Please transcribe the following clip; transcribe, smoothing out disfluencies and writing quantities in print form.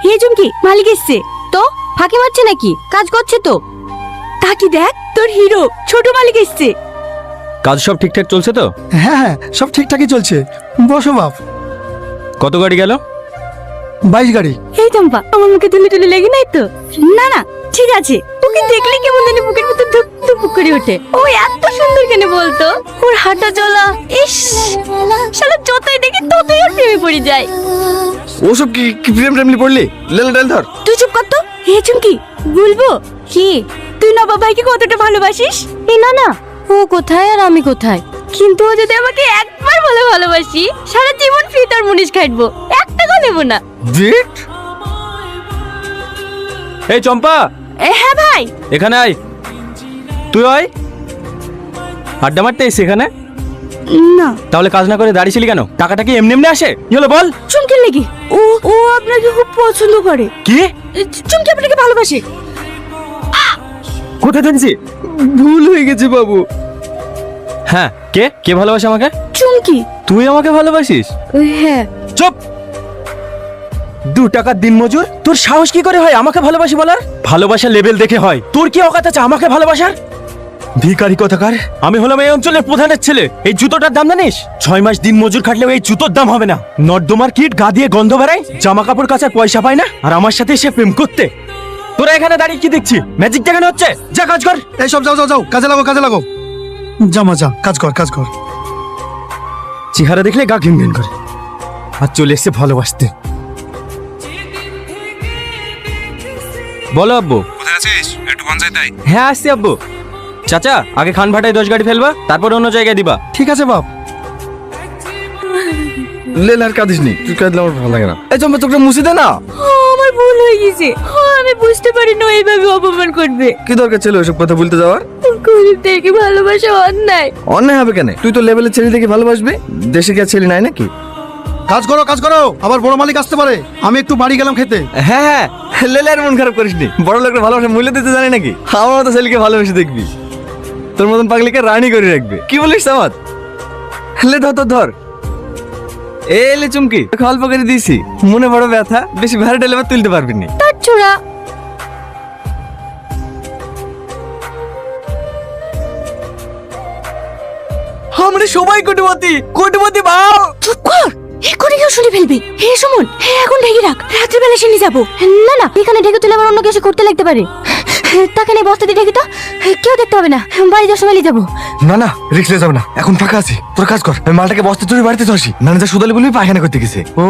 হে চুমকি, মালিক এসছে। তো ফাঁকি মারছে নাকি? কাজ করছে তো। তাকি দেখ, তোর হিরো ছোট মালিক এসছে। কাজ সব ঠিকঠাক চলছে তো? হ্যাঁ হ্যাঁ, সব ঠিকঠাকই চলছে। বসো বাপ। কত গাড়ি গেল? 22 গাড়ি। এই চম্পা, আমার মুখে তুলে তুলে লেগে নাই তো? না না, ঠিক আছে। ওকে দেখলে কেমন জানি বুকের ভিতর ধুক ধুক করে ওঠে। ও এত সুন্দর কেন বলতো? ওর হাঁটা চলা, ইস, শালা যতই দেখি ততই আর প্রেমে পড়ে যায়। ওসব কি প্রেম প্রেমলি পড়লি? লেলা ডাল ধর। তুই চুপ কর তো। হে চুমকি, বলবো কি তুই নবাব ভাইকে কতটা ভালোবাসিস? এই না না, ও কোথায় আর আমি কোথায়? কিন্তু ও যদি আমাকে একবার বলে ভালোবাসি, সারা জীবন ফিতার মুনিশ খাটবো, এক টাকা নেবো না। জিট। এই চম্পা, হ্যাঁ ভাই। এখানে আয়। তুই আয়। আড্ডা মারতে এসে এখানে? না, তাহলে কাজ না করে দাঁড়িয়েছিলি কেন? টাকাটা কি এমনি এমনি আসে? কি হলো বল? চুমকির লেগে। ও ও আপনাকে খুব পছন্দ করে। কি? চুমকি আপনাকে ভালোবাসে। কোথায় দেখছি? ভুল হয়ে গেছে বাবু। হ্যাঁ, কে কে ভালোবাসে আমাকে? চুমকি। তুই আমাকে ভালোবাসিস? হ্যাঁ। চুপ। 2 টাকার দিনমজুর, তোর সাহস কি করে হয় আমাকে ভালোবাসি বলার? ভালোবাসা লেভেল দেখে হয়। তোর কি অকাত আছে আমাকে ভালোবাসার? ভিখারি কোথাকার। আমি হলাম এই অঞ্চলের প্রধানের ছেলে। এই জুতোটার দাম জানিস? 6 মাস দিন মজুর খাটলেও এই জুতোর দাম হবে না। নর্দমার কিট গা দিয়ে গন্ধ বেড়ায়, জামা কাপড় কাচার পয়সা পায় না, আর আমার সাথে এসে প্রেম করতে। তোরা এখানে দাঁড়িয়ে কি দেখছি? ম্যাজিক দেখানো হচ্ছে? যা কাজ কর। এই সব যাও যাও যাও, কাজে লাগো কাজে লাগো। জামা যা, কাজ কর কাজ কর। চেহারা দেখলে গা ঘিন ঘিন করে। আর চলে এসছে ভালোবাসতে। বলো আব্বু। কোথায় আছিস? একটু পঞ্চায়েত আয়। হ্যাঁ আসছি আব্বু। চাচা, আগে খান ভাটায় 10 গাড়ি ফেলবা, তারপর অন্য জায়গায় দিবা। ঠিক আছে বাপ। লেল আর কাঁদিস নি, তুই কাঁদলে আমার ভালো লাগে না। এই চম্পা, তোকে মুছে দে না। আমার ভুল হয়ে গেছে। আমি বুঝতে পারি না এইভাবে অপমান করবে। কি দরকার ছিল ওসব কথা বলতে যাওয়ার? গরিব থেকে ভালোবাসা অন্যায়। অন্যায় হবে কেন? তুই তো লেভেলের ছেলে দেখে ভালোবাসবি। দেশে কি আর ছেলে নাই নাকি? কাজ করো কাজ করো, আবার বড় মালিক আসতে পারে। আমি একটু বাড়ি গেলাম খেতে। হ্যাঁ হ্যাঁ, লেলে আর মন খারাপ করিসনি। বড় লোকের ভালোবাসা মূল্য দিতে জানে নাকি? আমার মতো ছেলেকে ভালোবেসে দেখবি, তোর মতন পাগলিকে রানী করে রাখবে। কি বলিস সামাদ? লে ধর ধর ধর। এলে চুমকি, অল্প করে দিয়েছি, মনে বড় ব্যথা, বেশি ভারী ঢেলে তুলতে পারবি না। তার ছোড়া। আমরা সবাই কোটিপতি, কোটিপতি বাও। চুপ কর, এক্ষুনি কেউ শুনে ফেলবে। হে সুমন, এখন ঢেকে রাখ, রাত্রিবেলা এসে নিয়ে যাবো। না না, এখানে ঢেকে তুলে আবার অন্য কিছু করতে লাগতে পারে। তাকে নিয়ে বস্তা দিয়ে ঢেকে তো কেউ দেখতে হবে না। বাড়ি যাওয়ার সময় নিয়ে যাবো। না না, রিক্স নিয়ে যাবে না, এখন ফাঁকা আছি। তোর কাজ কর, আমি মালটাকে বস্তা চুরি বাড়িতে ধরছি। ম্যানেজার সুদালি বলবি পায়খানা করতে গেছে। ও